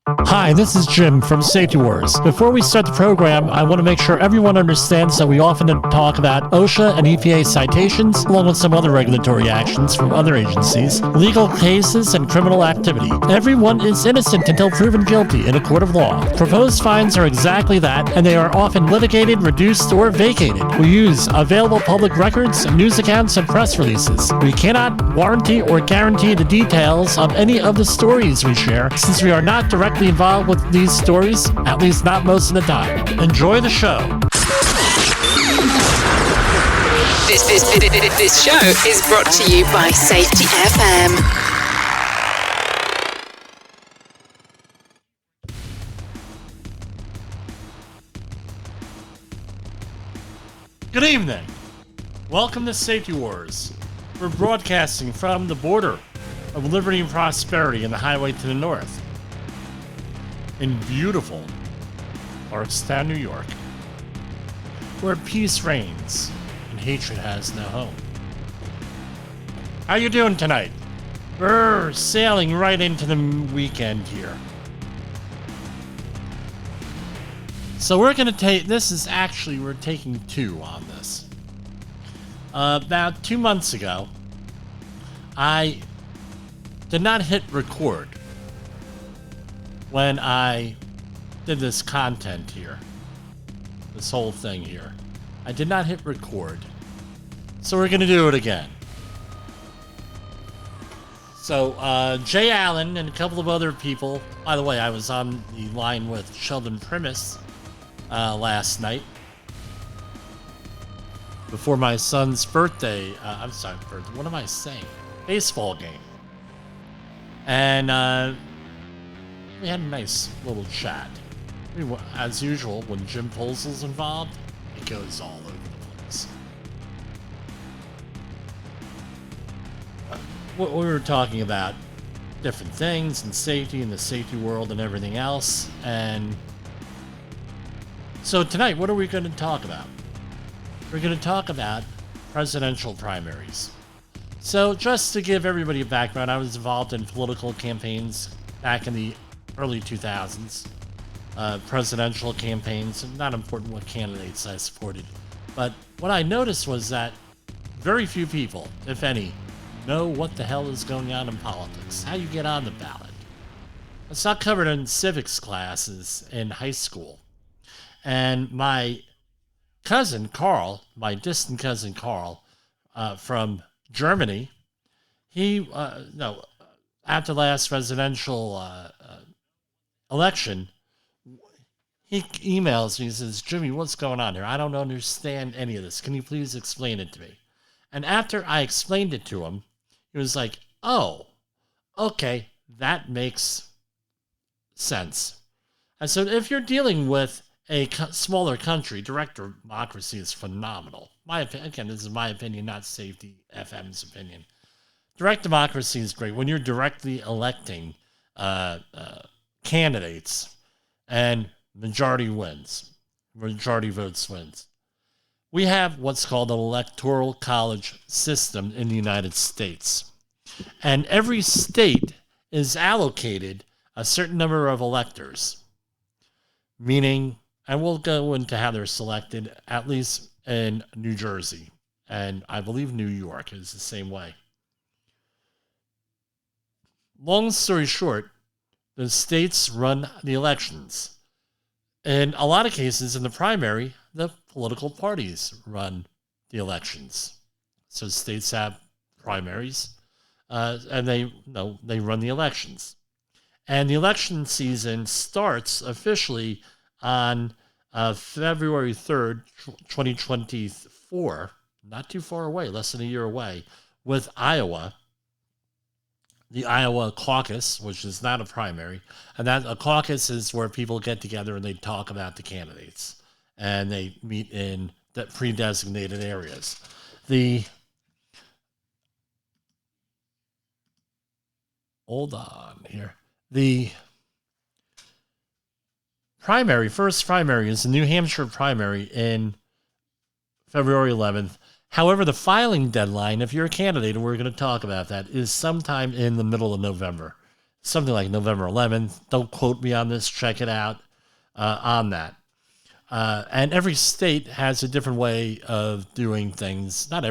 Hi, this is Jim from Safety Wars. Before we start the program, I want to make sure everyone understands that we often talk about OSHA and EPA citations, along with some other regulatory actions from other agencies, legal cases, and criminal activity. Everyone is innocent until proven guilty in a court of law. Proposed fines are exactly that, and they are often litigated, reduced, or vacated. We use available public records, news accounts, and press releases. We cannot warranty or guarantee the details of any of the stories we share, since we are not directly involved with these stories, at least not most of the time. Enjoy the show. This show is brought to you by Safety FM. Good evening. Welcome to Safety Wars. We're broadcasting from the border of liberty and prosperity and the highway to the north, in beautiful Bardstown, New York, where peace reigns and hatred has no home. How you doing tonight? We're sailing right into the weekend here. So we're going to take, we're taking two on this. About 2 months ago, I did not hit record when I did this content here, this whole thing here. I did not hit record, so we're going to do it again. So, Jay Allen and a couple of other people, by the way, I was on the line with Sheldon Primus last night before my son's birthday, what am I saying? Baseball game. And, we had a nice little chat. As usual, when Jim Polzel's involved, it goes all over the place. We were talking about different things and safety in the safety world and everything else. And so tonight, what are we going to talk about? We're going to talk about presidential primaries. So just to give everybody a background, I was involved in political campaigns back in the early 2000s, presidential campaigns. Not important what candidates I supported, but what I noticed was that very few people, if any, know what the hell is going on in politics, how you get on the ballot. It's not covered in civics classes in high school. And my cousin Carl, my distant cousin Carl, from Germany, after the last presidential election, he emails me and says, Jimmy, what's going on here? I don't understand any of this. Can you please explain it to me? And after I explained it to him, he was like, oh, okay, that makes sense. I said, if you're dealing with a smaller country, direct democracy is phenomenal. Again, this is my opinion, not Safety FM's opinion. Direct democracy is great when you're directly electing candidates and majority votes wins. We have what's called an electoral college system in the United States. And every state is allocated a certain number of electors, meaning, and we'll go into how they're selected, at least in New Jersey. And I believe New York is the same way. Long story short, the states run the elections. In a lot of cases, in the primary, the political parties run the elections. So states have primaries, and they run the elections. And the election season starts officially on February 3rd, 2024, not too far away, less than a year away, with Iowa. The Iowa caucus, which is not a primary, and that a caucus is where people get together and they talk about the candidates, and they meet in the pre-designated areas. Hold on here. The first primary is the New Hampshire primary in February 11th. However, the filing deadline, if you're a candidate, and we're going to talk about that, is sometime in the middle of November. something like November 11th. Don't quote me on this. Check it out on that. And every state has a different way of doing things. Not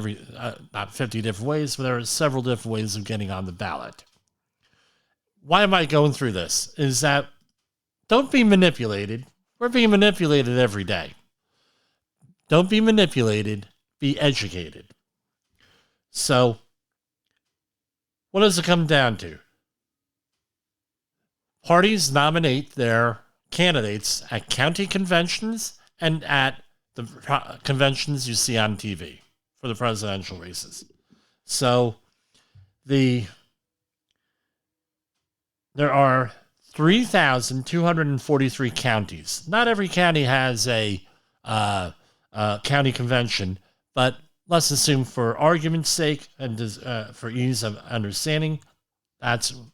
50 different ways, but there are several different ways of getting on the ballot. Why am I going through this? Is that don't be manipulated. We're being manipulated every day. Don't be manipulated. Be educated. So, what does it come down to? Parties nominate their candidates at county conventions and at the conventions you see on TV for the presidential races. So, there are 3,243 counties. Not every county has a county convention, but let's assume for argument's sake and for ease of understanding,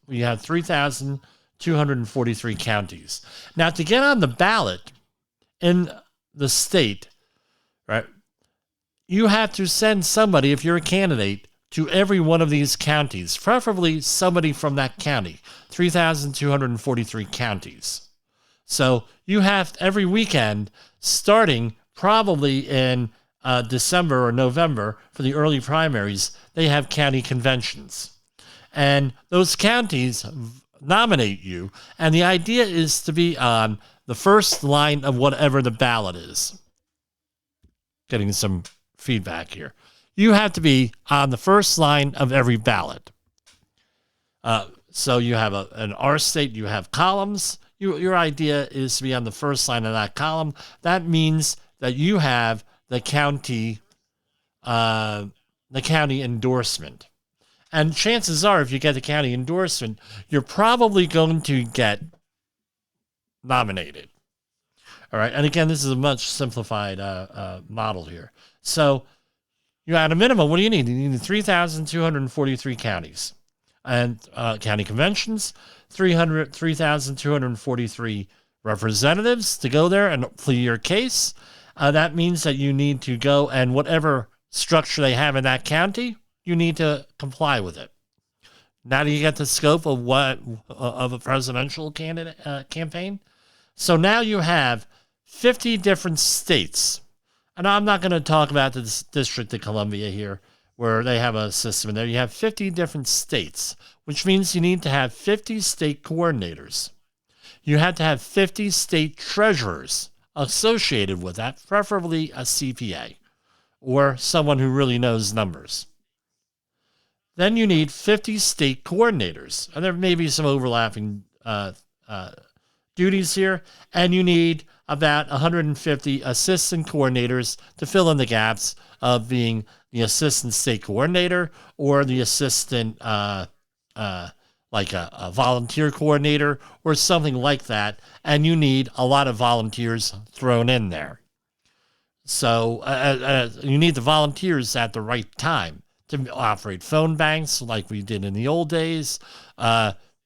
we have 3,243 counties. Now, to get on the ballot in the state, right, you have to send somebody, if you're a candidate, to every one of these counties, preferably somebody from that county, 3,243 counties. So you have every weekend, starting probably in December or November for the early primaries, they have county conventions. And those counties nominate you, and the idea is to be on the first line of whatever the ballot is. Getting some feedback here. You have to be on the first line of every ballot. So you have an R state, you have columns. Your idea is to be on the first line of that column. That means that you have the county endorsement. And chances are, if you get the county endorsement, you're probably going to get nominated. All right. And again, this is a much simplified model here. So you at a minimum, what do you need? You need 3,243 counties and county conventions, 3,243 representatives to go there and plead your case. That means that you need to go and whatever structure they have in that county, you need to comply with it. Now do you get the scope of of a presidential campaign? So now you have 50 different states. And I'm not going to talk about the District of Columbia here, where they have a system in there. You have 50 different states, which means you need to have 50 state coordinators. You have to have 50 state treasurers associated with that, preferably a CPA or someone who really knows numbers. Then you need 50 state coordinators, and there may be some overlapping duties here, and you need about 150 assistant coordinators to fill in the gaps of being the assistant state coordinator or the assistant, like a volunteer coordinator or something like that. And you need a lot of volunteers thrown in there. So you need the volunteers at the right time to operate phone banks like we did in the old days,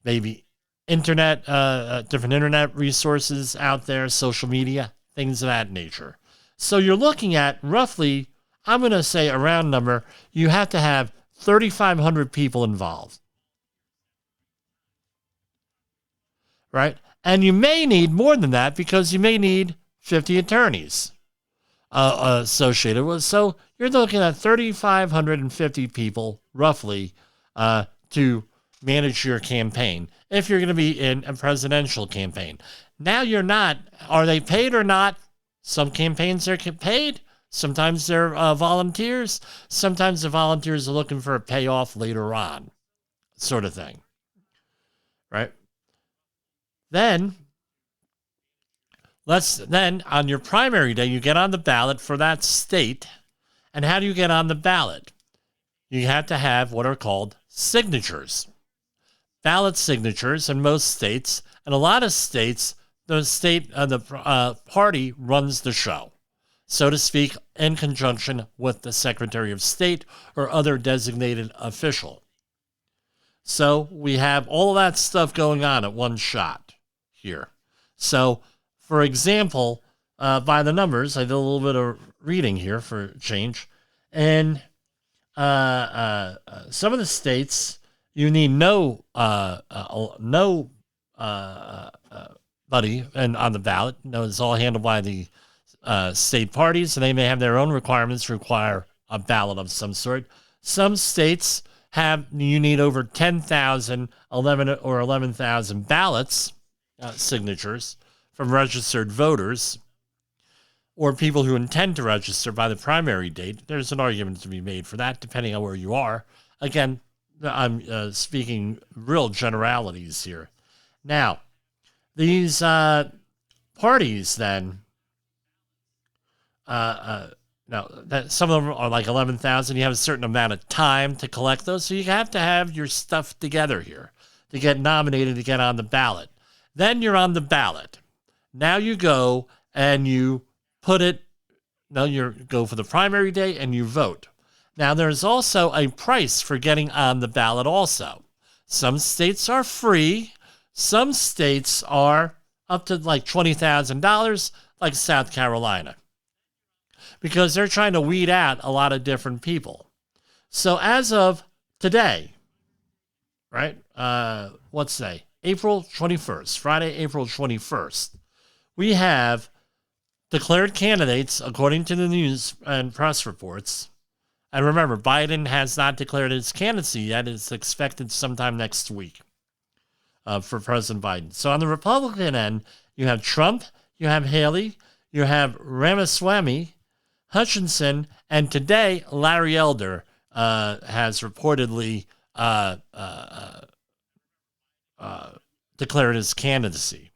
maybe internet, different internet resources out there, social media, things of that nature. So you're looking at roughly, I'm going to say a round number, you have to have 3,500 people involved. Right? And you may need more than that because you may need 50 attorneys associated with. So you're looking at 3,550 people roughly to manage your campaign if you're going to be in a presidential campaign. Now you're not. Are they paid or not? Some campaigns are paid. Sometimes they're volunteers. Sometimes the volunteers are looking for a payoff later on, sort of thing. Right? Then on your primary day, you get on the ballot for that state. And how do you get on the ballot? You have to have what are called signatures. Ballot signatures in most states, and a lot of states, the party runs the show, so to speak, in conjunction with the Secretary of State or other designated official. So we have all of that stuff going on at one shot here. So, for example, by the numbers, I did a little bit of reading here for change, and some of the states, You need no buddy and on the ballot. No, it's all handled by the state parties, and they may have their own requirements require a ballot of some sort. Some states you need over 10,000, 11,000 ballots, signatures from registered voters or people who intend to register by the primary date. There's an argument to be made for that, depending on where you are. Again, I'm speaking real generalities here. Now, these parties then, now, some of them are like 11,000. You have a certain amount of time to collect those. So you have to have your stuff together here to get nominated to get on the ballot. Then you're on the ballot. Now you go and you go for the primary day and you vote. Now there's also a price for getting on the ballot also. Some states are free. Some states are up to like $20,000, like South Carolina, because they're trying to weed out a lot of different people. So as of today, right, let's say April 21st, Friday, April 21st, we have declared candidates according to the news and press reports. And remember, Biden has not declared his candidacy yet. It's expected sometime next week for President Biden. So on the Republican end, you have Trump, you have Haley, you have Ramaswamy, Hutchinson, and today Larry Elder has reportedly declared his candidacy.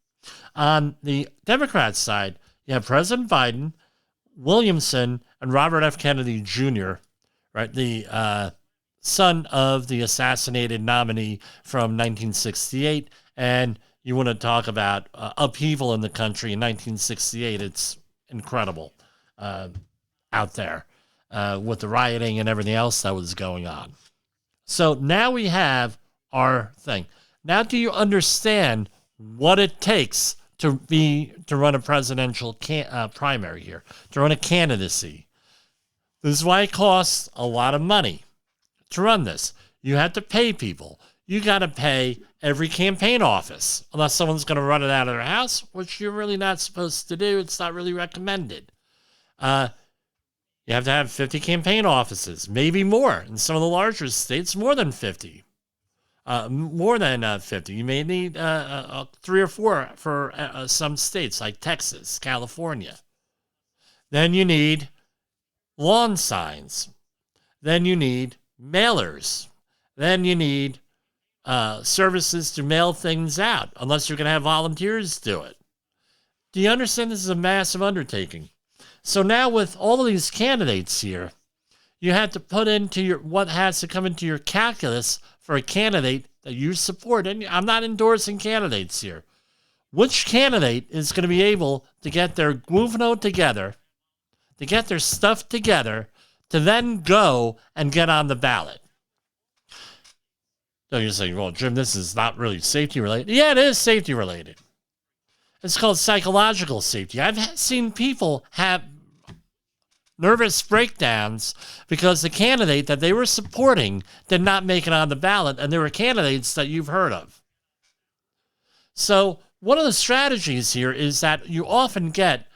On the Democrat side, you have President Biden, Williamson, and Robert F. Kennedy Jr., right, the son of the assassinated nominee from 1968. And you want to talk about upheaval in the country in 1968. It's incredible out there with the rioting and everything else that was going on. So now we have our thing. Now do you understand what it takes to run a presidential primary here, to run a candidacy? This is why it costs a lot of money to run this. You have to pay people. You got to pay every campaign office, unless someone's going to run it out of their house, which you're really not supposed to do. It's not really recommended. You have to have 50 campaign offices, maybe more. In some of the larger states, more than 50. More than 50. You may need 3 or 4 for some states like Texas, California. Then you need lawn signs. Then you need mailers. Then you need services to mail things out, unless you're going to have volunteers do it. Do you understand this is a massive undertaking? So now with all of these candidates here, you have to put into what has to come into your calculus for a candidate that you support. And I'm not endorsing candidates here. Which candidate is going to be able to get their guvno together, to get their stuff together, to then go and get on the ballot? So you're saying, well, Jim, this is not really safety related. Yeah, it is safety related. It's called psychological safety. I've seen people have nervous breakdowns because the candidate that they were supporting did not make it on the ballot, and there were candidates that you've heard of. So one of the strategies here is that you often get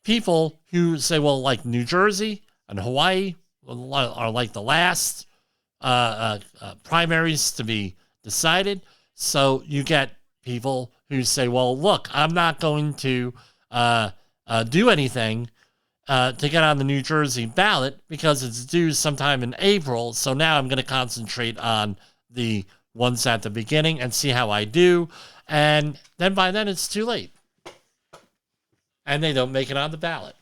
people who say, well, like New Jersey and Hawaii are like the last primaries to be decided. So you get people who say, well, look, I'm not going to do anything to get on the New Jersey ballot because it's due sometime in April. So now I'm going to concentrate on the ones at the beginning and see how I do. And then by then it's too late. And they don't make it on the ballot.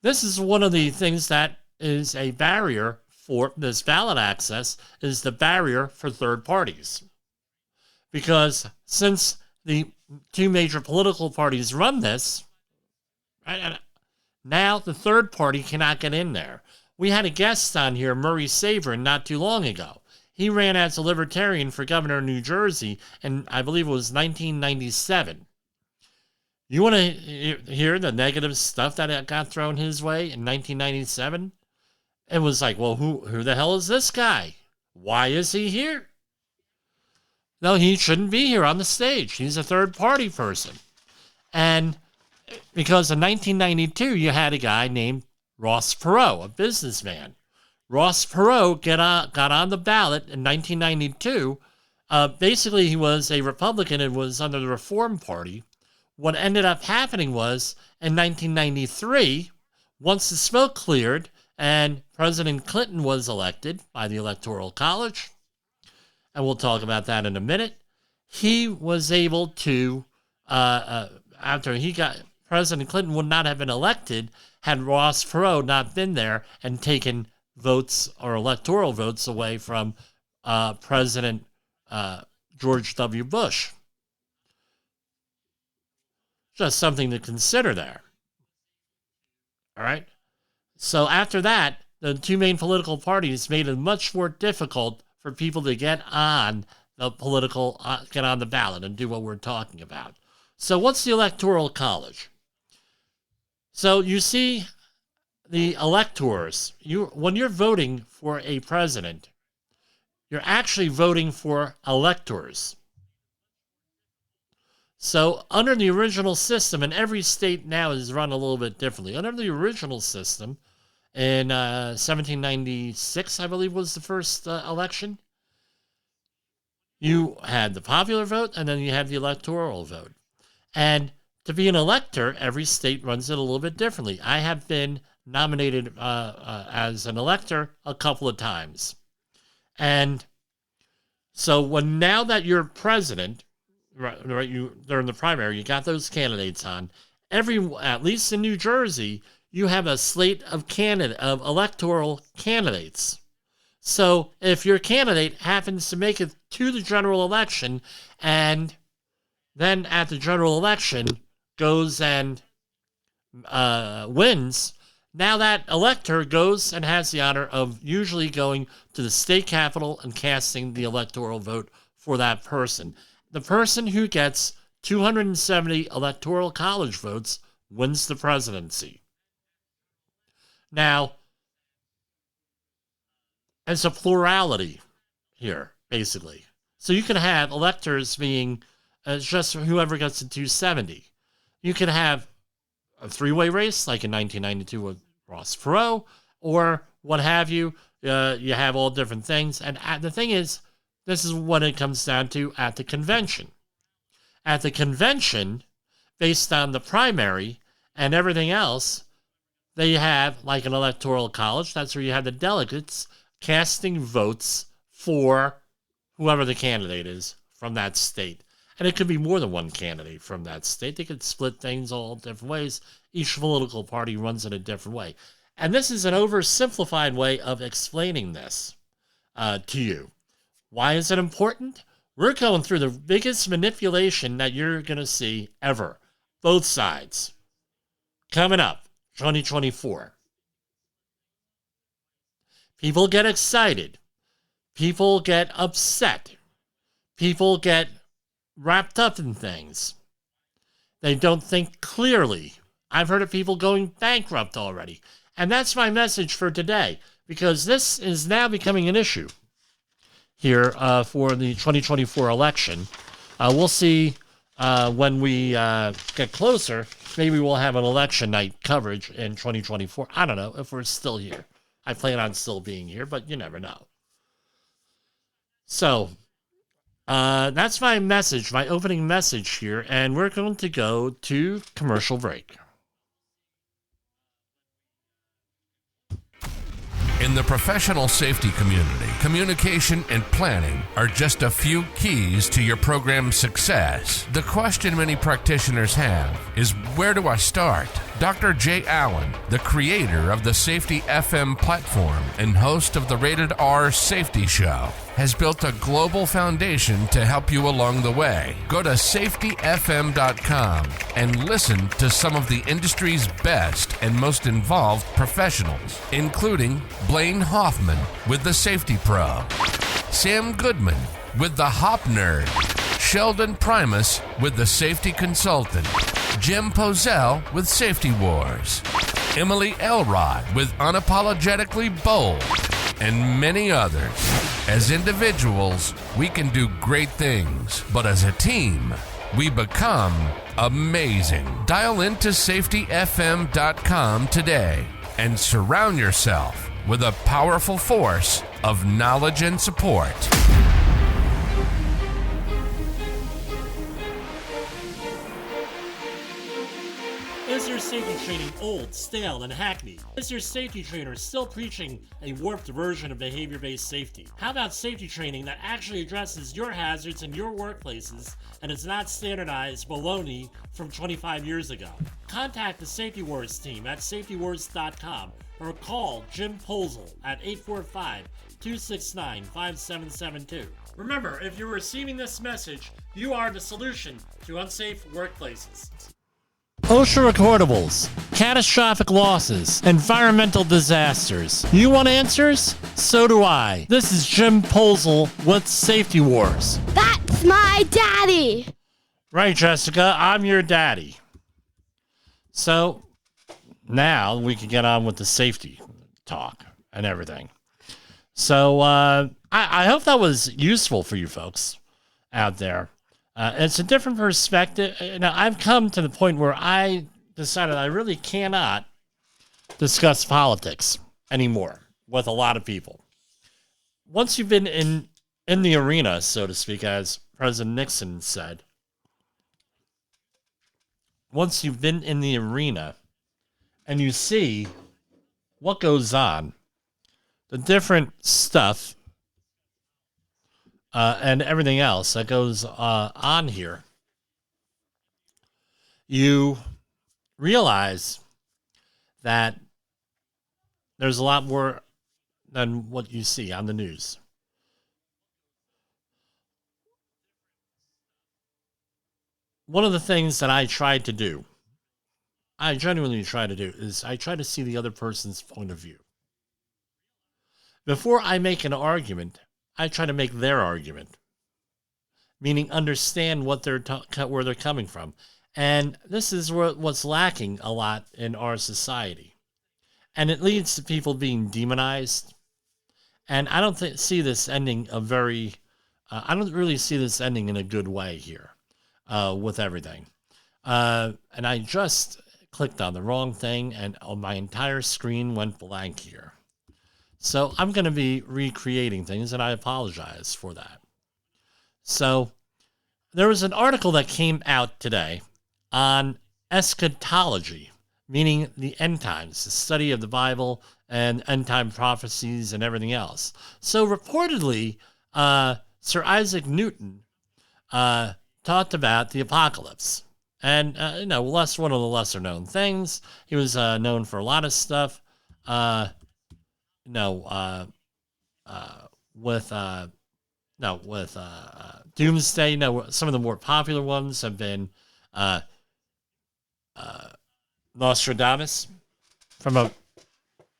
This is one of the things that is a barrier for this ballot access, is the barrier for third parties. Because since the two major political parties run this, right, now the third party cannot get in there. We had a guest on here, Murray Saverin, not too long ago. He ran as a libertarian for governor of New Jersey, and I believe it was 1997. You want to hear the negative stuff that got thrown his way in 1997? it was like, well, who the hell is this guy? Why is he here? No, he shouldn't be here on the stage. He's a third-party person. And because in 1992, you had a guy named Ross Perot, a businessman. Ross Perot got on the ballot in 1992. Basically, he was a Republican and was under the Reform Party. What ended up happening was, in 1993, once the smoke cleared and President Clinton was elected by the Electoral College, and we'll talk about that in a minute, he was able to, after he got, President Clinton would not have been elected had Ross Perot not been there and taken votes or electoral votes away from President George W. Bush. Just something to consider there. All right? So after that, the two main political parties made it much more difficult for people to get on the get on the ballot and do what we're talking about. So what's the Electoral College? So you see the electors, when you're voting for a president, you're actually voting for electors. So under the original system, and every state now is run a little bit differently. Under the original system, in 1796, I believe, was the first election, you had the popular vote, and then you had the electoral vote. And to be an elector, every state runs it a little bit differently. I have been nominated as an elector a couple of times. And so now that you're president, right, during the primary, you got those candidates on. At least in New Jersey, you have a slate of electoral candidates. So if your candidate happens to make it to the general election, and then at the general election goes and wins, now that elector goes and has the honor of usually going to the state capitol and casting the electoral vote for that person. The person who gets 270 electoral college votes wins the presidency. Now, it's a plurality here, basically. So you can have electors being just whoever gets to 270. You can have a three-way race, like in 1992 with Ross Perot, or what have you. You have all different things. And the thing is, this is what it comes down to at the convention. At the convention, based on the primary and everything else, they have like an electoral college. That's where you have the delegates casting votes for whoever the candidate is from that state. And it could be more than one candidate from that state. They could split things all different ways. Each political party runs it a different way. And this is an oversimplified way of explaining this to you. Why is it important? We're going through the biggest manipulation that you're going to see ever. Both sides. Coming up, 2024. People get excited. People get upset. People get wrapped up in things. They don't think clearly. I've heard of people going bankrupt already. And that's my message for today, because this is now becoming an issue here for the 2024 election. We'll see when we get closer. Maybe we'll have an election night coverage in 2024. I don't know if we're still here. I plan on still being here, but you never know. So that's my message, my opening message here, and we're going to go to commercial break. In the professional safety community, communication and planning are just a few keys to your program's success. The question many practitioners have is, where do I start? Dr. Jay Allen, the creator of the Safety FM platform and host of the Rated R Safety Show, has built a global foundation to help you along the way. Go to safetyfm.com and listen to some of the industry's best and most involved professionals, including Blaine Hoffman with the Safety Pro, Sam Goodman with the Hop Nerd, Sheldon Primus with the Safety Consultant, Jim Pozell with Safety Wars, Emily Elrod with Unapologetically Bold, and many others. As individuals, we can do great things, but as a team, we become amazing. Dial into safetyfm.com today and surround yourself with a powerful force of knowledge and support. Is your safety training old, stale, and hackneyed? Is your safety trainer still preaching a warped version of behavior-based safety? How about safety training that actually addresses your hazards in your workplaces and is not standardized baloney from 25 years ago? Contact the Safety Wars team at safetywars.com or call Jim Posel at 845-269-5772. Remember, if you're receiving this message, you are the solution to unsafe workplaces. OSHA recordables, catastrophic losses, environmental disasters. You want answers? So do I. This is Jim Posel with Safety Wars. That's my daddy. Right, Jessica, I'm your daddy. So now we can get on with the safety talk and everything. So I hope that was useful for you folks out there. It's a different perspective. Now, I've come to the point where I decided I really cannot discuss politics anymore with a lot of people. Once you've been in the arena, so to speak, as President Nixon said, once you've been in the arena and you see what goes on, the different stuff, and everything else that goes on here, you realize that there's a lot more than what you see on the news. One of the things that I genuinely try to do, is I try to see the other person's point of view. Before I make an argument, I try to make their argument, meaning understand what where they're coming from. And this is what's lacking a lot in our society. And it leads to people being demonized. And I don't see this ending I don't really see this ending in a good way here with everything. And I just clicked on the wrong thing and my entire screen went blank here. So I'm going to be recreating things, and I apologize for that. So there was an article that came out today on eschatology, meaning the end times, the study of the Bible and end time prophecies and everything else. So reportedly, Sir Isaac Newton talked about the apocalypse. And, one of the lesser known things. He was known for a lot of stuff. With Doomsday. Some of the more popular ones have been Nostradamus from about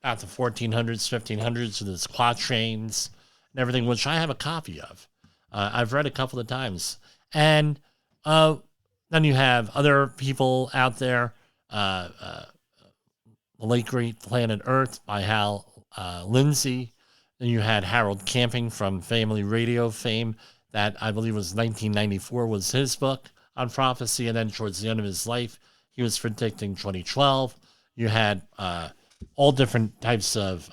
the 1400s, 1500s with his quatrains and everything, which I have a copy of. I've read a couple of times. And then you have other people out there, The Late Great Planet Earth by Hal Lindsey. Then you had Harold Camping from Family Radio fame. That I believe was 1994 was his book on prophecy. And then towards the end of his life, he was predicting 2012. You had all different types of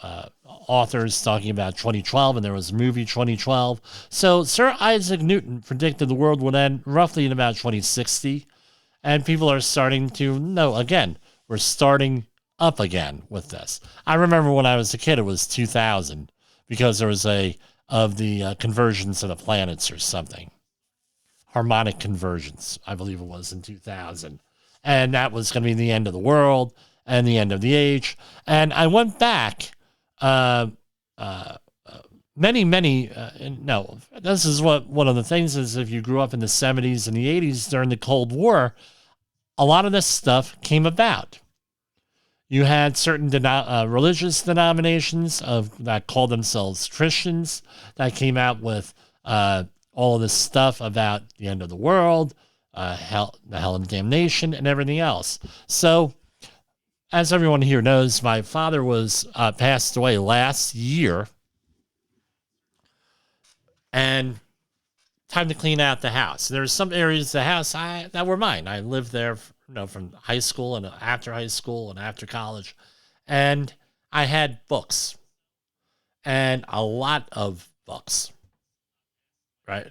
authors talking about 2012, and there was a movie 2012. So Sir Isaac Newton predicted the world would end roughly in about 2060. And people are starting to know, again, we're starting up again with this. I remember when I was a kid, it was 2000 because there was the conversions of the planets or something. Harmonic convergence, I believe it was in 2000. And that was going to be the end of the world and the end of the age. And I went back this is what one of the things is. If you grew up in the 70s and the 80s during the Cold War, a lot of this stuff came about. You had certain religious denominations that called themselves Christians that came out with all of this stuff about the end of the world, hell and damnation, and everything else. So as everyone here knows, my father was passed away last year, and time to clean out the house. There's some areas of the house that were mine. I lived there, from high school and after college, and I had books, and a lot of books, right?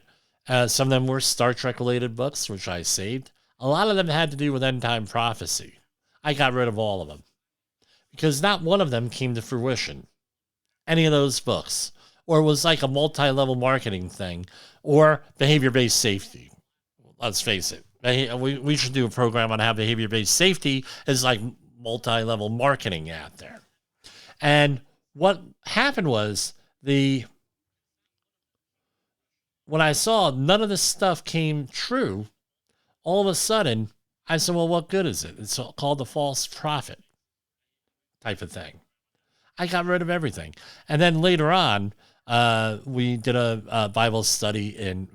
Some of them were Star Trek related books, which I saved. A lot of them had to do with end time prophecy. I got rid of all of them because not one of them came to fruition. Any of those books, or was like a multi-level marketing thing, or behavior-based safety. Let's face it. We should do a program on how behavior-based safety is like multi-level marketing out there. And what happened was when I saw none of this stuff came true, all of a sudden I said, well, what good is it? It's called the false prophet type of thing. I got rid of everything. And then later on, we did a Bible study in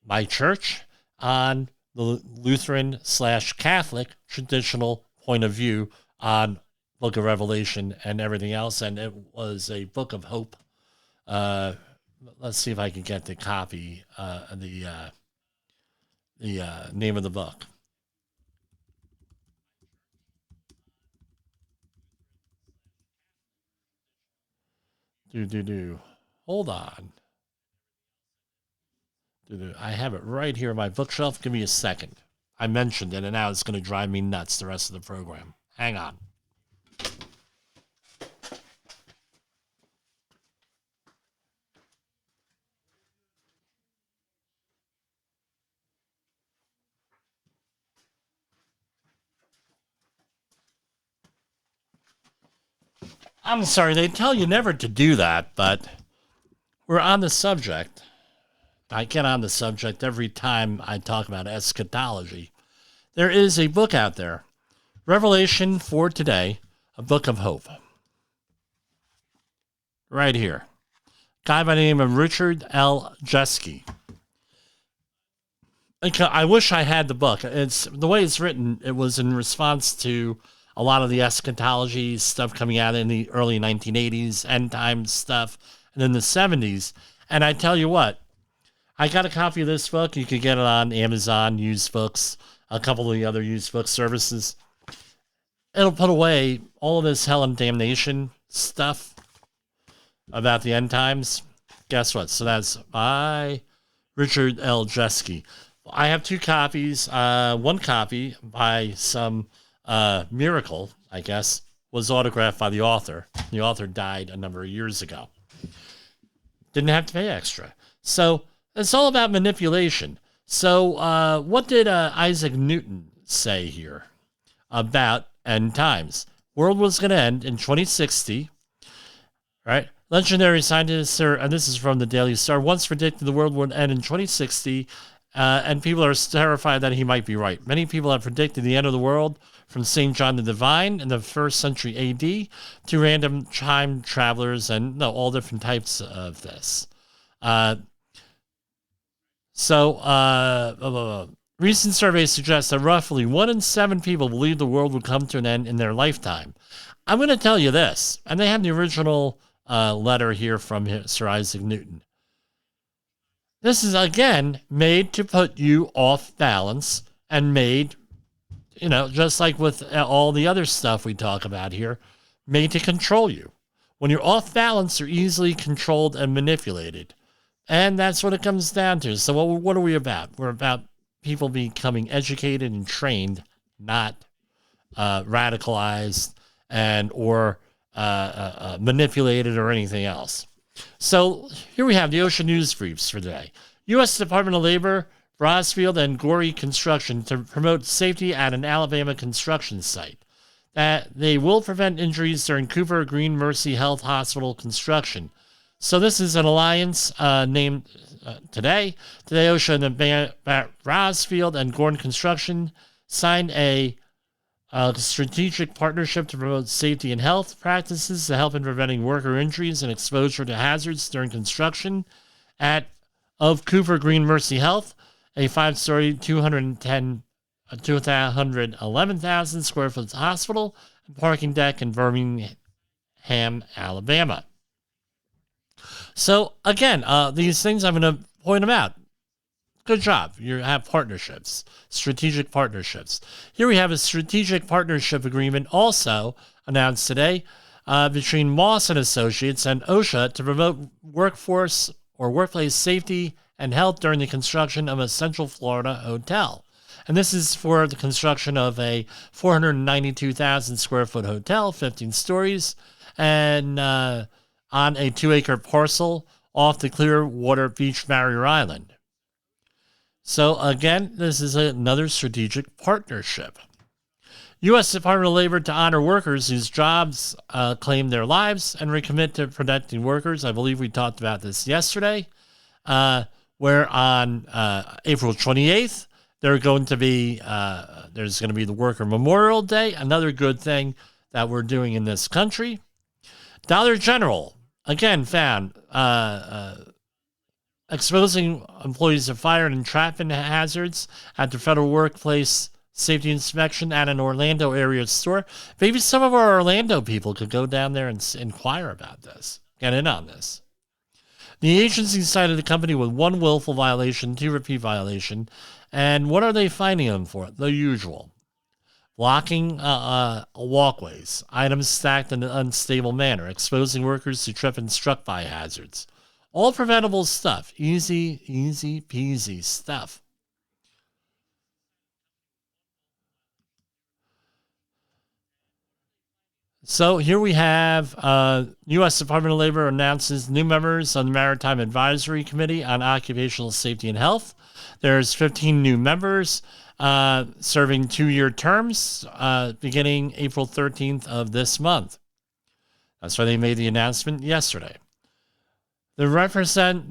my church on the Lutheran/Catholic traditional point of view on Book of Revelation and everything else. And it was a book of hope. Let's see if I can get the copy, the name of the book. Hold on. I have it right here on my bookshelf. Give me a second. I mentioned it, and now it's going to drive me nuts the rest of the program. Hang on. I'm sorry, they tell you never to do that, but we're on the subject. I get on the subject every time I talk about eschatology. There is a book out there, Revelation for Today, a book of hope. Right here. Guy by the name of Richard L. Jeske. I wish I had the book. It's the way it's written, it was in response to a lot of the eschatology stuff coming out in the early 1980s, end time stuff, and then the 70s. And I tell you what, I got a copy of this book. You can get it on Amazon, used books, a couple of the other used book services. It'll put away all of this hell and damnation stuff about the end times. Guess what? So that's by Richard L. Jeske. I have two copies. One copy by some miracle, I guess, was autographed by the author. The author died a number of years ago. Didn't have to pay extra. So it's all about manipulation. So what did Isaac Newton say here about end times? World was going to end in 2060, right? Legendary scientists, and this is from the Daily Star, once predicted the world would end in 2060, and people are terrified that he might be right. Many people have predicted the end of the world, from St. John the Divine in the 1st century AD to random time travelers and all different types of this. Recent surveys suggest that roughly 1 in 7 people believe the world would come to an end in their lifetime. I'm going to tell you this, and they have the original letter here from Sir Isaac Newton. This is, again, made to put you off balance and made, just like with all the other stuff we talk about here, made to control you. When you're off balance, you're easily controlled and manipulated. And that's what it comes down to. So what are we about? We're about people becoming educated and trained, not radicalized or manipulated or anything else. So here we have the Ocean News Briefs for today. U.S. Department of Labor, Brasfield and Gorey Construction to promote safety at an Alabama construction site. That they will prevent injuries during Cooper Green Mercy Health Hospital construction. So this is an alliance named today. Today, OSHA and Brasfield and Gorey Construction signed a strategic partnership to promote safety and health practices to help in preventing worker injuries and exposure to hazards during construction of Cooper Green Mercy Health, a 5-story, 210 a 211,000 square foot hospital and parking deck in Birmingham, Alabama. So again, these things, I'm going to point them out. Good job. You have partnerships, strategic partnerships. Here we have a strategic partnership agreement also announced today between Moss and Associates and OSHA to promote workforce or workplace safety and health during the construction of a Central Florida hotel. And this is for the construction of a 492,000 square foot hotel, 15 stories, and on a 2-acre parcel off the Clearwater Beach Barrier Island. So again, this is another strategic partnership. U.S. Department of Labor to honor workers whose jobs claim their lives and recommit to protecting workers. I believe we talked about this yesterday, where on April 28th, there's going to be the Worker Memorial Day, another good thing that we're doing in this country. Dollar General, again, found exposing employees to fire and entrapment hazards at the Federal Workplace Safety Inspection at an Orlando area store. Maybe some of our Orlando people could go down there and inquire about this, get in on this. The agency cited the company with 1 willful violation, 2 repeat violation, and what are they finding them for? The usual. Blocking walkways, items stacked in an unstable manner, exposing workers to trip and struck by hazards. All preventable stuff. Easy peasy stuff. So here we have U.S. Department of Labor announces new members on the Maritime Advisory Committee on Occupational Safety and Health. There's 15 new members serving 2-year terms beginning April 13th of this month. That's why they made the announcement yesterday. They represent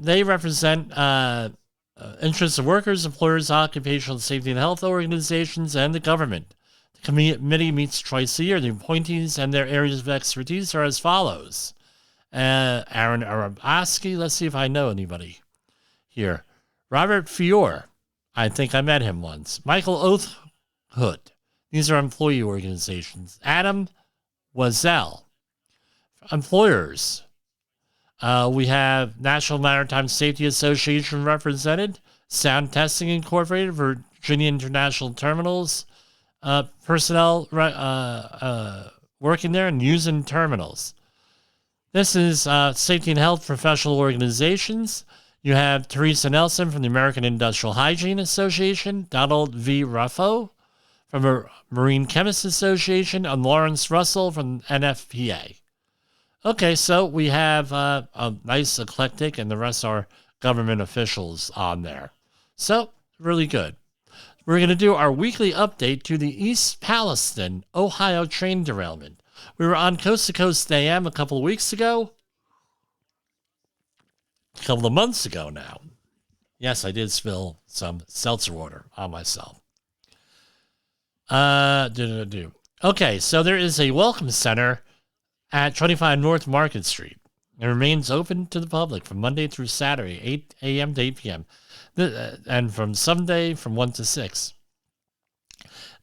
interests of workers, employers, occupational safety and health organizations, and the government. The committee meets twice a year. The appointees and their areas of expertise are as follows. Aaron Arabaski, let's see if I know anybody here. Robert Fior, I think I met him once. Michael Oathhood, these are employee organizations. Adam Wazell, employers. We have National Maritime Safety Association represented, Sound Testing Incorporated, Virginia International Terminals, personnel working there and using terminals. This is Safety and Health Professional Organizations. You have Teresa Nelson from the American Industrial Hygiene Association, Donald V. Ruffo from the Marine Chemists Association, and Lawrence Russell from NFPA. Okay, so we have a nice eclectic, and the rest are government officials on there. So, really good. We're going to do our weekly update to the East Palestine, Ohio train derailment. We were on Coast to Coast AM a couple of weeks ago. A couple of months ago now. Yes, I did spill some seltzer water on myself. Okay, so there is a welcome center at 25 North Market Street. It remains open to the public from Monday through Saturday, 8 a.m. to 8 p.m. And from Sunday from 1 to 6.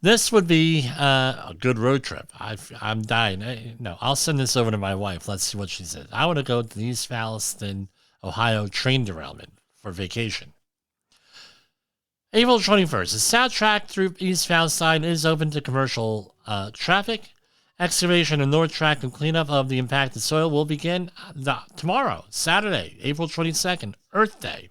This would be a good road trip. I'm dying. No, I'll send this over to my wife. Let's see what she says. I want to go to the East Palestine, Ohio train derailment for vacation. April 21st. The South Track through East Palestine is open to commercial traffic. Excavation and North Track and cleanup of the impacted soil will begin tomorrow, Saturday, April 22nd, Earth Day.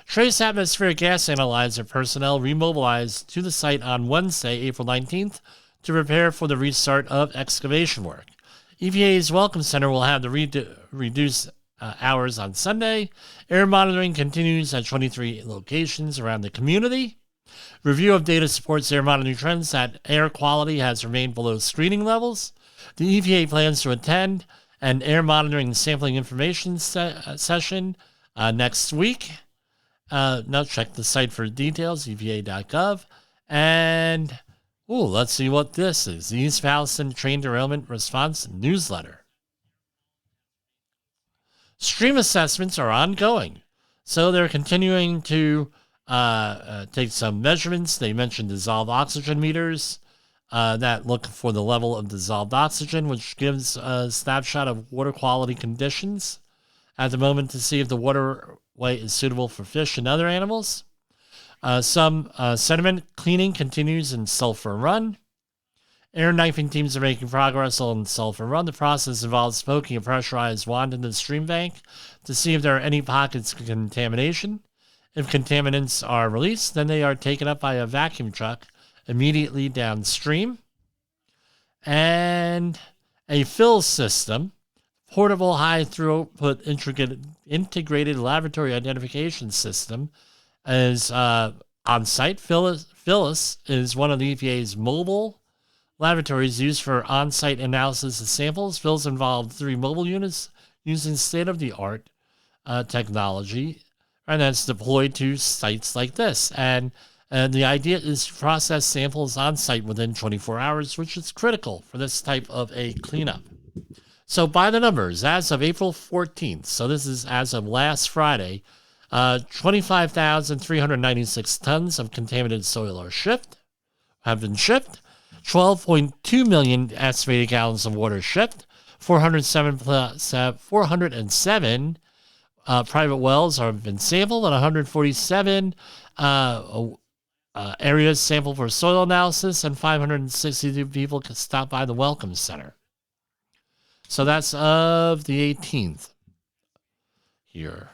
Trace atmospheric gas analyzer personnel remobilized to the site on Wednesday, April 19th, to prepare for the restart of excavation work. EPA's Welcome Center will have the reduced hours on Sunday. Air monitoring continues at 23 locations around the community. Review of data supports air monitoring trends that air quality has remained below screening levels. The EPA plans to attend an air monitoring and sampling information session next week. Now check the site for details, epa.gov. And let's see what this is. The East Palestine Train Derailment Response Newsletter. Stream assessments are ongoing. So they're continuing to take some measurements. They mentioned dissolved oxygen meters that look for the level of dissolved oxygen, which gives a snapshot of water quality conditions at the moment to see if the waterway is suitable for fish and other animals. Some sediment cleaning continues in Sulphur Run. Air knifing teams are making progress on Sulphur Run. The process involves smoking a pressurized wand into the stream bank to see if there are any pockets of contamination. If contaminants are released, then they are taken up by a vacuum truck immediately downstream. And a fill system, portable high-throughput integrated laboratory identification system, is on site. Phyllis is one of the EPA's mobile laboratories used for on-site analysis of samples. Phyllis involved 3 mobile units using state-of-the-art technology, and that's deployed to sites like this. And the idea is to process samples on site within 24 hours, which is critical for this type of a cleanup. So by the numbers, as of April 14th, so this is as of last Friday, 25,396 tons of contaminated soil have been shipped. 12.2 million estimated gallons of water shipped. 407 private wells have been sampled, and 147 areas sampled for soil analysis, and 562 people can stop by the Welcome Center. So that's of the 18th here.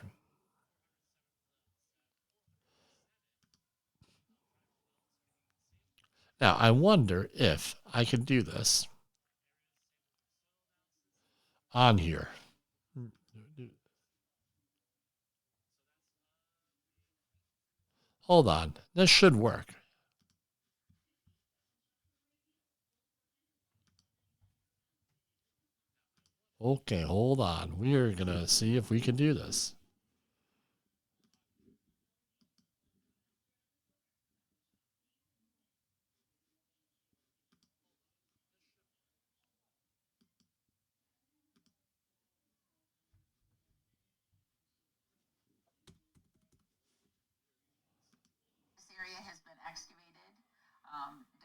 Now, I wonder if I can do this on here. Hold on. This should work. Okay, hold on. We are going to see if we can do this.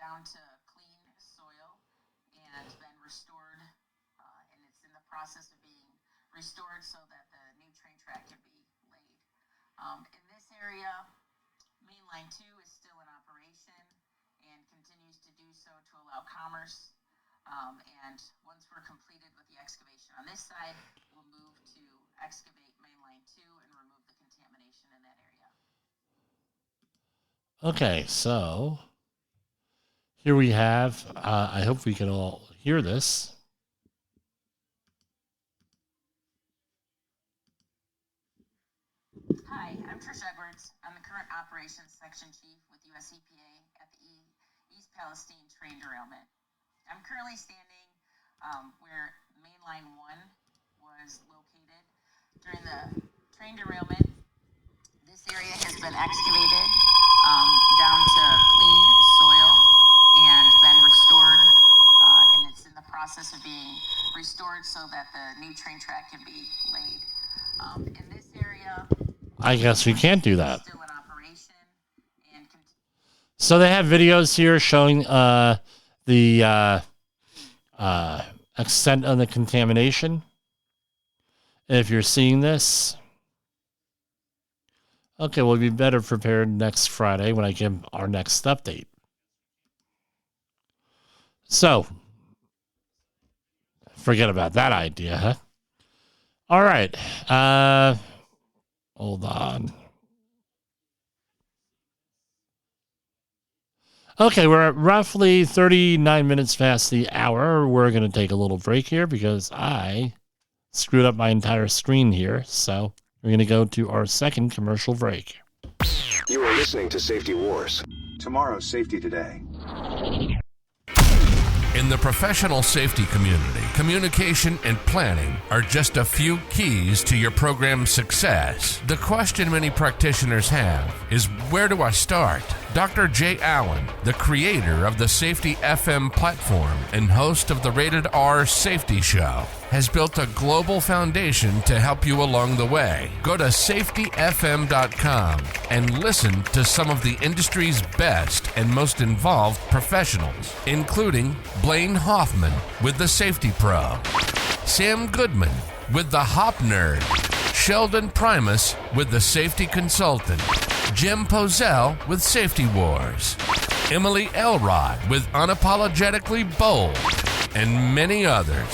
Down to clean soil and been restored, and it's in the process of being restored so that the new train track can be laid. In this area, Main Line 2 is still in operation and continues to do so to allow commerce. And once we're completed with the excavation on this side, we'll move to excavate Main Line 2 and remove the contamination in that area. Okay, so here we have, I hope we can all hear this. Hi, I'm Trish Edwards. I'm the current operations section chief with US EPA at the East Palestine Train Derailment. I'm currently standing where Main Line 1 was located. During the train derailment, this area has been excavated down to clean soil and been restored, and it's in the process of being restored so that the new train track can be laid. In this area, I guess we can't do that. Still in operation and so they have videos here showing the extent of the contamination. If you're seeing this, okay, we'll be better prepared next Friday when I give our next update. So, forget about that idea, huh? All right. Hold on. Okay, we're at roughly 39 minutes past the hour. We're going to take a little break here because I screwed up my entire screen here. So we're going to go to our second commercial break. You are listening to Safety Wars. Tomorrow's Safety Today. In the professional safety community, communication and planning are just a few keys to your program's success. The question many practitioners have is, where do I start? Dr. Jay Allen, the creator of the Safety FM platform and host of the Rated R Safety Show, has built a global foundation to help you along the way. Go to safetyfm.com and listen to some of the industry's best and most involved professionals, including Blaine Hoffman with the Safety Pro, Sam Goodman with the Hop Nerd, Sheldon Primus with the Safety Consultant, Jim Pozell with Safety Wars, Emily Elrod with Unapologetically Bold, and many others.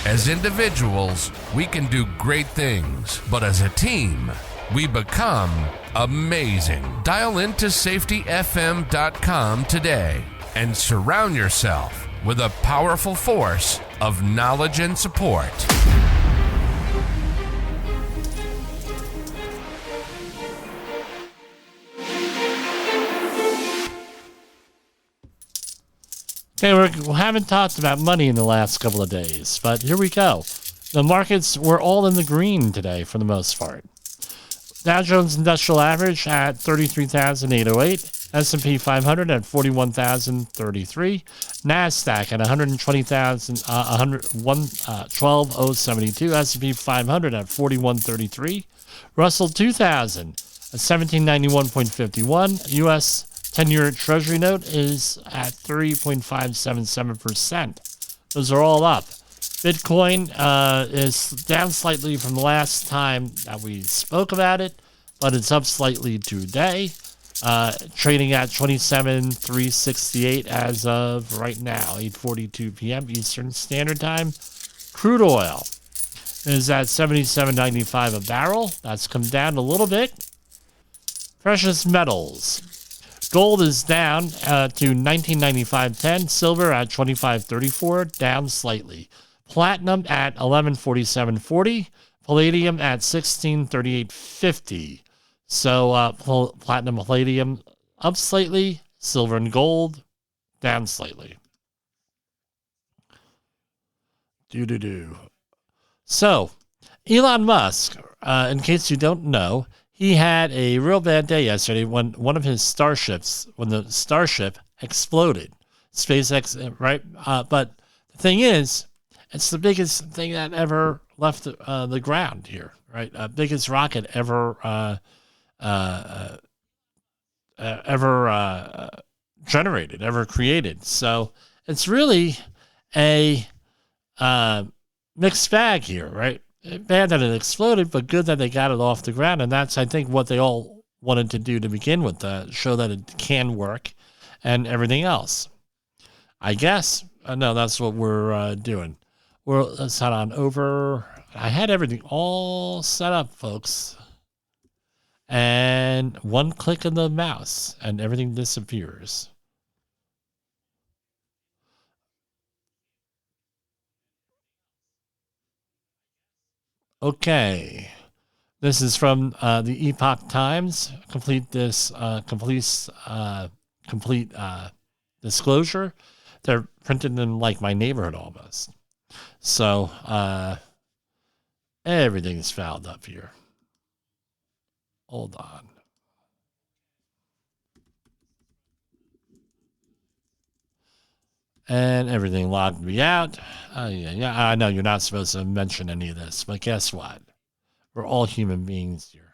As individuals, we can do great things, but as a team, we become amazing. Dial into safetyfm.com today and surround yourself with a powerful force of knowledge and support. Okay, we haven't talked about money in the last couple of days, but here we go. The markets were all in the green today for the most part. Dow Jones Industrial Average at 33,808, S&P 500 at 41,033, NASDAQ at 12,072, S&P 500 at 4133, Russell 2000 at 1791.51, U.S. 10-year Treasury note is at 3.577%. Those are all up. Bitcoin is down slightly from the last time that we spoke about it, but it's up slightly today, trading at 27,368 as of right now, 8:42 p.m. Eastern Standard Time. Crude oil is at $77.95 a barrel. That's come down a little bit. Precious metals. Gold is down to $19.95.10. Silver at $25.34, down slightly. Platinum at $11.47.40. Palladium at $16.38.50. So platinum, palladium up slightly. Silver and gold down slightly. So Elon Musk, in case you don't know, he had a real bad day yesterday when one of his starships, when the starship exploded. SpaceX, right? But the thing is, it's the biggest thing that ever left the ground here, right? Biggest rocket ever generated, ever created. So it's really a mixed bag here, right? Bad that it exploded, but good that they got it off the ground. And that's, I think, what they all wanted to do to begin with, show that it can work and everything else. I guess. No, that's what we're doing. Let's head on over. I had everything all set up, folks. And one click of the mouse and everything disappears. Okay, this is from the Epoch Times. Complete disclosure. They're printed in like my neighborhood almost. So everything's fouled up here. Hold on. And everything logged me out. Yeah, I know you're not supposed to mention any of this, but guess what? We're all human beings here.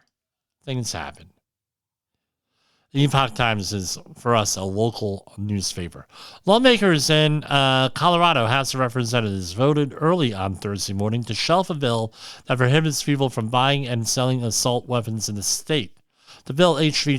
Things happen. The Epoch Times is, for us, a local newspaper. Lawmakers in Colorado House of Representatives voted early on Thursday morning to shelve a bill that prohibits people from buying and selling assault weapons in the state. The bill, HB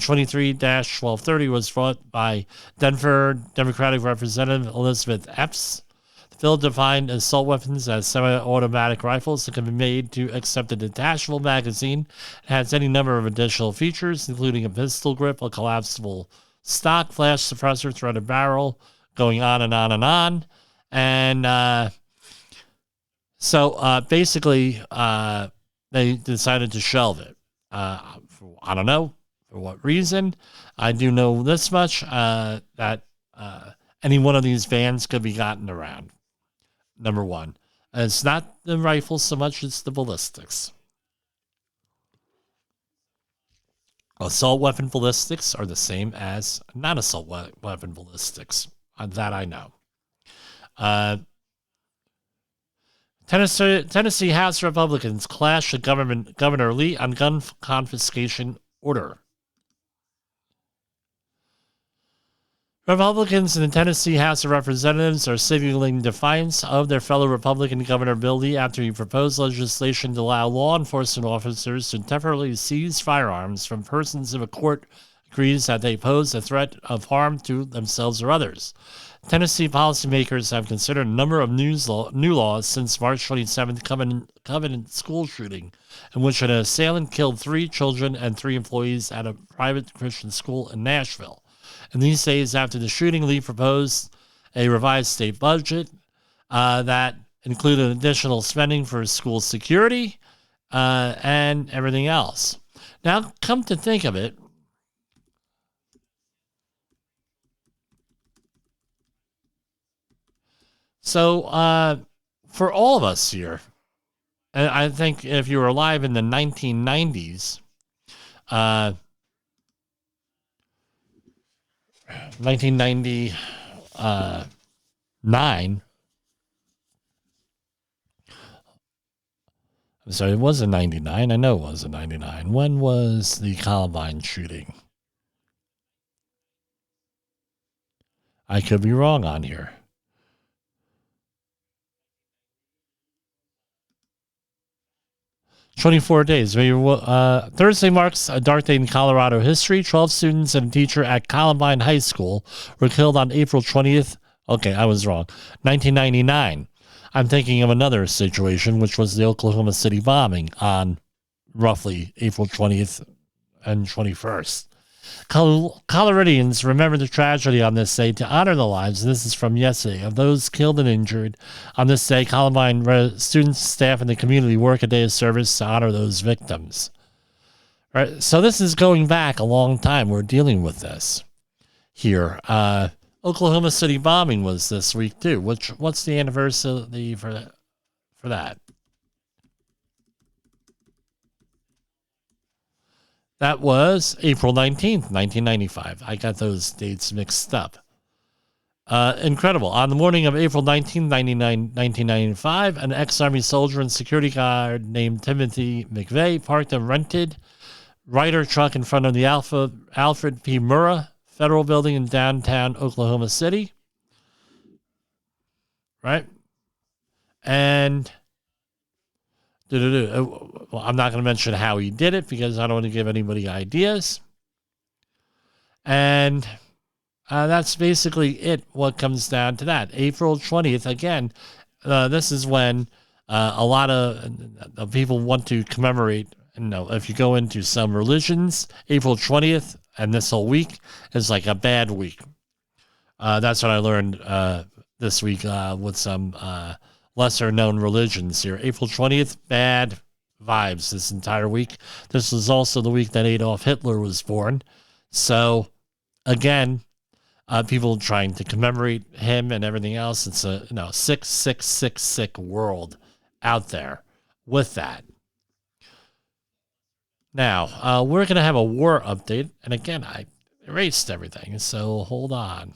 23-1230, was brought by Denver Democratic Representative Elizabeth Epps. The bill defined assault weapons as semi-automatic rifles that can be made to accept a detachable magazine. It has any number of additional features, including a pistol grip, a collapsible stock, flash suppressor, threaded barrel, going on and on and on. And so basically, they decided to shelve it. I don't know for what reason. I do know this much, that any one of these vans could be gotten around. Number one. It's not the rifles so much as the ballistics. Assault weapon ballistics are the same as non-assault weapon ballistics. That I know. Tennessee House Republicans clash with Governor Lee on gun confiscation order. Republicans in the Tennessee House of Representatives are signaling defiance of their fellow Republican Governor Bill Lee after he proposed legislation to allow law enforcement officers to temporarily seize firearms from persons if a court agrees that they pose a threat of harm to themselves or others. Tennessee policymakers have considered a number of new laws since March 27th Covenant school shooting, in which an assailant killed 3 children and 3 employees at a private Christian school in Nashville. In these days after the shooting, Lee proposed a revised state budget that included additional spending for school security and everything else. Now, come to think of it, so for all of us here, and I think if you were alive in the 1990s, 1999. I'm sorry, it wasn't 99. I know it wasn't 99. When was the Columbine shooting? I could be wrong on here. "24 days. Thursday marks a dark day in Colorado history. 12 students and a teacher at Columbine High School were killed on April 20th. Okay, I was wrong. 1999. I'm thinking of another situation, which was the Oklahoma City bombing on roughly April 20th and 21st. Coloradans remember the tragedy on this day to honor the lives, and this is from yesterday, of those killed and injured. On this day, Columbine students, staff, and the community work a day of service to honor those victims. All right, so this is going back a long time. We're dealing with this here. Oklahoma City bombing was this week too. What's the anniversary for that? That was April 19th, 1995. I got those dates mixed up. Incredible. On the morning of April 19th, 1995, an ex-Army soldier and security guard named Timothy McVeigh parked a rented Ryder truck in front of the Alfred P. Murrah Federal Building in downtown Oklahoma City. Right? And well, I'm not going to mention how he did it because I don't want to give anybody ideas. And that's basically it, what comes down to that. April 20th, again, this is when a lot of people want to commemorate. If you go into some religions, April 20th and this whole week is like a bad week. That's what I learned this week with some lesser known religions here. April 20th, bad vibes this entire week. This was also the week that Adolf Hitler was born. So again, people trying to commemorate him and everything else. It's a sick world out there with that. Now, we're going to have a war update. And again, I erased everything, so hold on.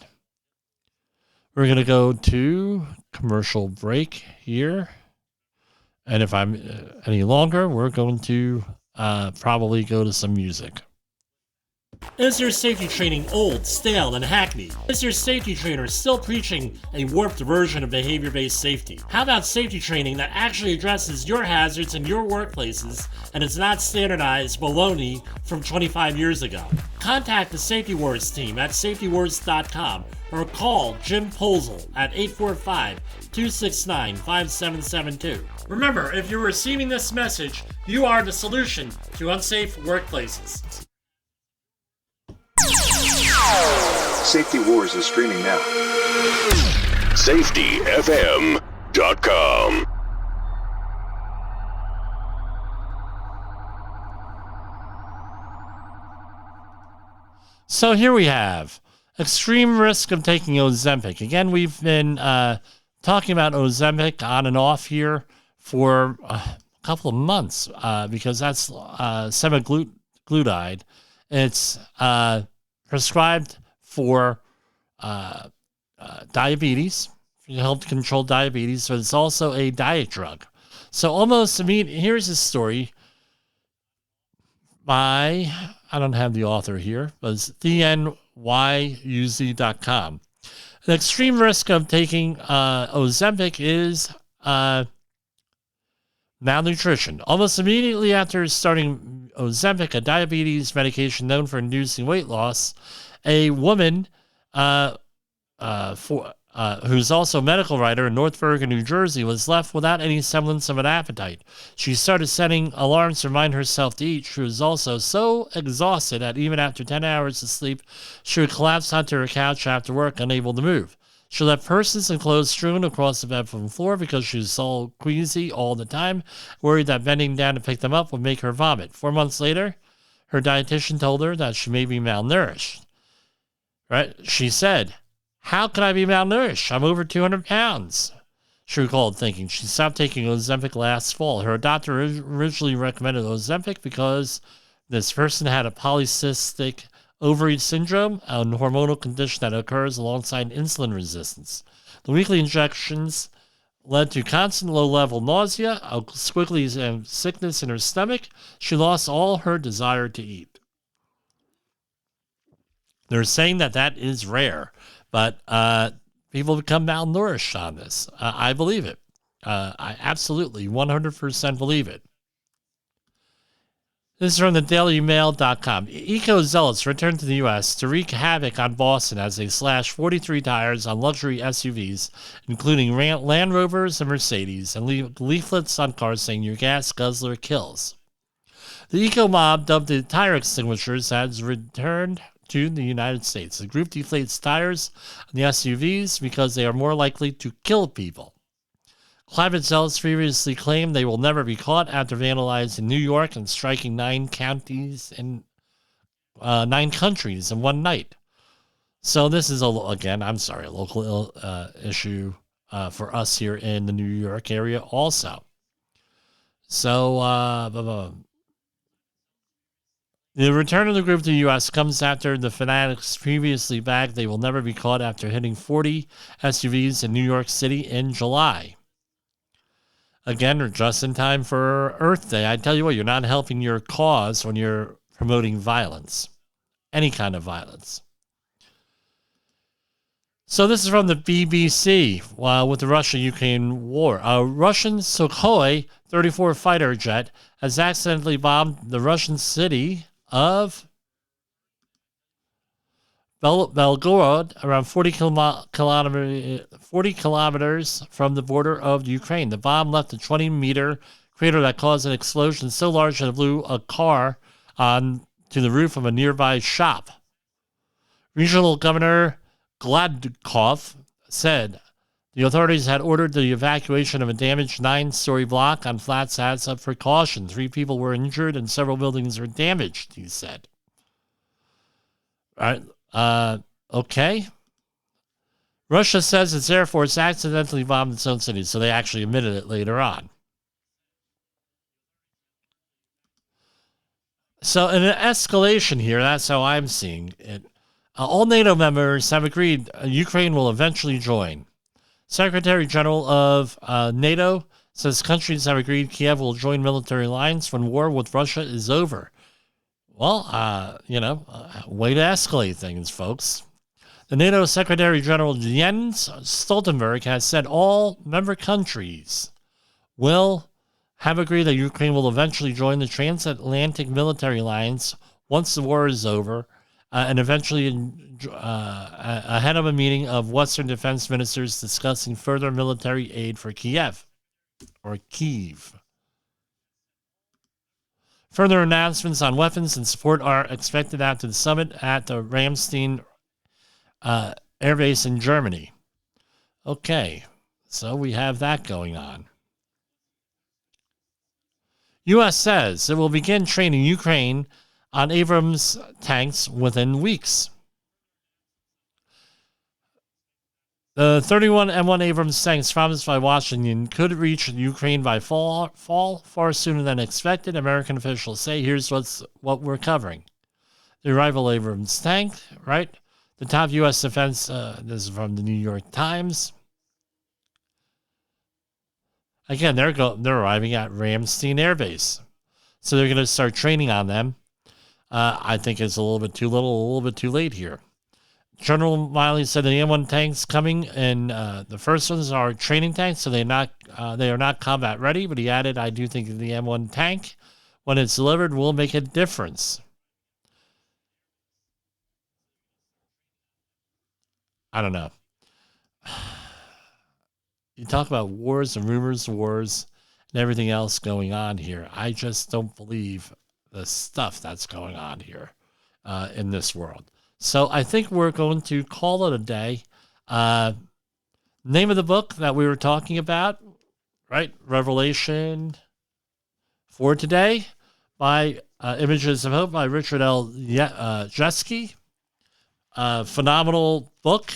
We're going to go to commercial break here. And if I'm any longer, we're going to probably go to some music. Is your safety training old, stale, and hackneyed? Is your safety trainer still preaching a warped version of behavior-based safety? How about safety training that actually addresses your hazards in your workplaces and is not standardized baloney from 25 years ago? Contact the Safety Wars team at safetywars.com or call Jim Posel at 845-269-5772. Remember, if you're receiving this message, you are the solution to unsafe workplaces. Safety Wars is streaming now. SafetyFM.com. So here we have extreme risk of taking Ozempic. Again, we've been talking about Ozempic on and off here for a couple of months because that's semaglutide. It's prescribed for diabetes, to help control diabetes, but it's also a diet drug. So almost immediately, here's a story by, I don't have the author here, but it's thenyuz.com. The extreme risk of taking Ozempic is malnutrition. Almost immediately after starting Ozempic, a diabetes medication known for inducing weight loss, a woman who's also a medical writer in North Bergen, New Jersey, was left without any semblance of an appetite. She started setting alarms to remind herself to eat. She was also so exhausted that even after 10 hours of sleep, she would collapse onto her couch after work, unable to move. She left purses and clothes strewn across the bedroom floor because she was so queasy all the time, worried that bending down to pick them up would make her vomit. 4 months later, her dietitian told her that she may be malnourished. Right? She said, "How can I be malnourished? I'm over 200 pounds." She recalled thinking. She stopped taking Ozempic last fall. Her doctor originally recommended Ozempic because this person had a polycystic ovary syndrome, a hormonal condition that occurs alongside insulin resistance. The weekly injections led to constant low-level nausea, a squiggly and sickness in her stomach. She lost all her desire to eat. They're saying that is rare, but people become malnourished on this. I believe it. I absolutely 100% believe it. This is from the dailymail.com. Eco-zealots returned to the U.S. to wreak havoc on Boston as they slashed 43 tires on luxury SUVs, including Land Rovers and Mercedes, and leaflets on cars saying "Your gas guzzler kills." The eco-mob, dubbed the Tire Extinguishers, has returned to the United States. The group deflates tires on the SUVs because they are more likely to kill people. Climate zealots previously claimed they will never be caught after vandalizing New York and striking 9 countries in 9 countries in one night. So this is a local issue for us here in the New York area also. So the return of the group to the U.S. comes after the fanatics previously bagged they will never be caught after hitting 40 SUVs in New York City in July. Again, just in time for Earth Day. I tell you what, you're not helping your cause when you're promoting violence, any kind of violence. So this is from the BBC with the Russia-Ukraine war. A Russian Sukhoi 34 fighter jet has accidentally bombed the Russian city of Belgorod, around 40 kilometers from the border of Ukraine. The bomb left a 20-meter crater that caused an explosion so large that it blew a car onto the roof of a nearby shop. Regional Governor Gladkov said the authorities had ordered the evacuation of a damaged 9-story block on flats as a precaution. 3 people were injured and several buildings were damaged, he said. All right. Okay. Russia says its Air Force accidentally bombed its own city, so they actually admitted it later on. So in an escalation here, that's how I'm seeing it. All NATO members have agreed Ukraine will eventually join. Secretary General of NATO says countries have agreed Kiev will join military alliance when war with Russia is over. Well, way to escalate things, folks. The NATO Secretary General Jens Stoltenberg has said all member countries will have agreed that Ukraine will eventually join the transatlantic military alliance once the war is over, and eventually ahead of a meeting of Western defense ministers discussing further military aid for Kiev. Further announcements on weapons and support are expected after the summit at the Ramstein Air Base in Germany. Okay, so we have that going on. U.S. says it will begin training Ukraine on Abrams tanks within weeks. The 31 M1 Abrams tanks promised by Washington could reach Ukraine by fall far sooner than expected, American officials say. Here's what we're covering. the arrival of Abrams tank, right? The top U.S. defense, this is from the New York Times. Again, they're arriving at Ramstein Air Base. So they're going to start training on them. I think it's a little bit too little, a little bit too late here. General Miley said the M1 tanks coming, and the first ones are training tanks, so they are not combat ready. But he added, I do think the M1 tank, when it's delivered, will make a difference. I don't know. You talk about wars and rumors of wars and everything else going on here. I just don't believe the stuff that's going on here in this world. So I think we're going to call it a day. Name of the book that we were talking about, right? Revelation for Today by Images of Hope by Richard L. Jeske. Phenomenal book.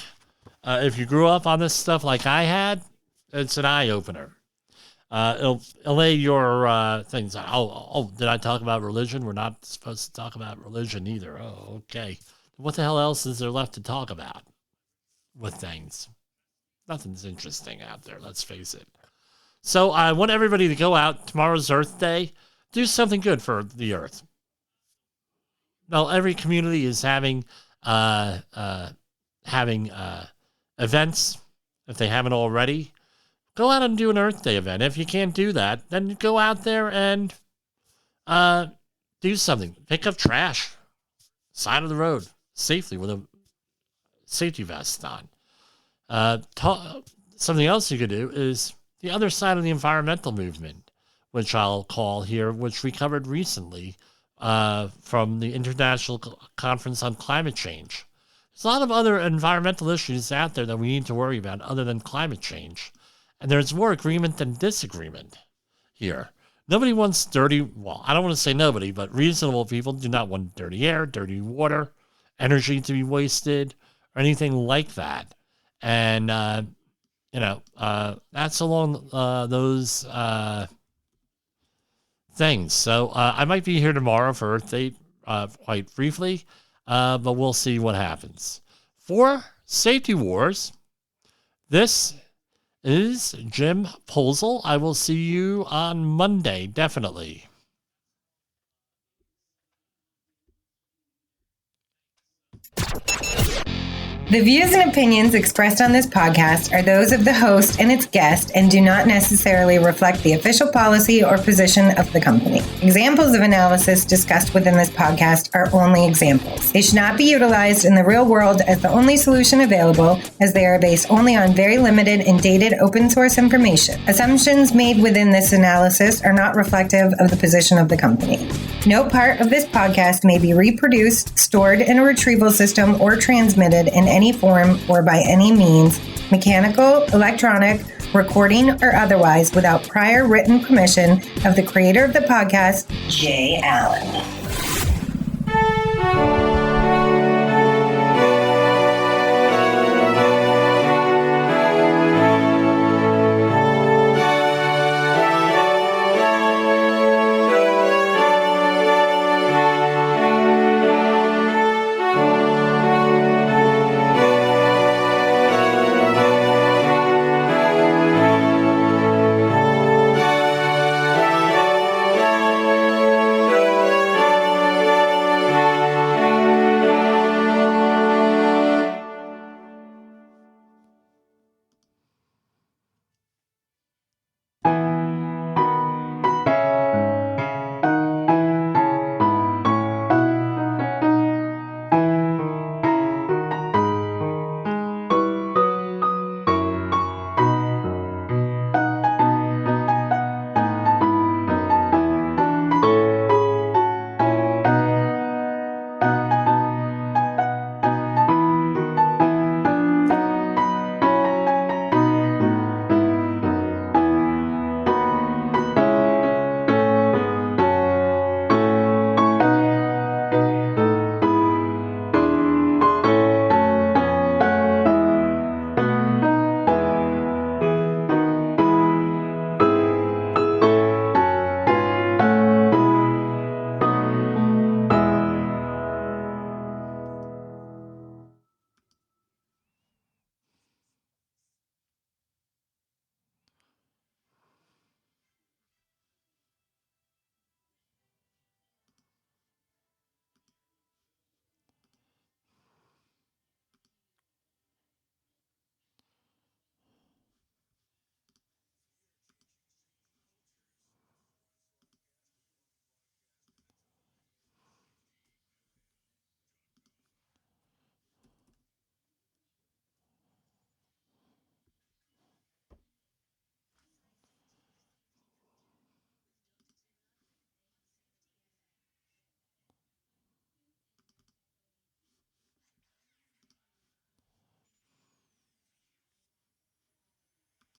If you grew up on this stuff like I had, it's an eye-opener. It'll lay your things. Oh, did I talk about religion? We're not supposed to talk about religion either. Oh, okay. What the hell else is there left to talk about with things? Nothing's interesting out there, let's face it. So I want everybody to go out. Tomorrow's Earth Day. Do something good for the Earth. Now, every community is having events, if they haven't already. Go out and do an Earth Day event. If you can't do that, then go out there and do something. Pick up trash, side of the road, safely with a safety vest on. Something else you could do is the other side of the environmental movement, which I'll call here, which we covered recently from the International Conference on Climate Change. There's a lot of other environmental issues out there that we need to worry about other than climate change. And there's more agreement than disagreement here. Nobody wants dirty, well, I don't want to say nobody, but reasonable people do not want dirty air, dirty water, energy to be wasted, or anything like that. And, that's along those things. So I might be here tomorrow for Earth Day quite briefly, but we'll see what happens. For Safety Wars, this is Jim Posel. I will see you on Monday, definitely. The views and opinions expressed on this podcast are those of the host and its guest and do not necessarily reflect the official policy or position of the company. Examples of analysis discussed within this podcast are only examples. They should not be utilized in the real world as the only solution available, as they are based only on very limited and dated open source information. Assumptions made within this analysis are not reflective of the position of the company. No part of this podcast may be reproduced, stored in a retrieval system, or transmitted in any form or by any means, mechanical, electronic, recording, or otherwise, without prior written permission of the creator of the podcast, Jay Allen.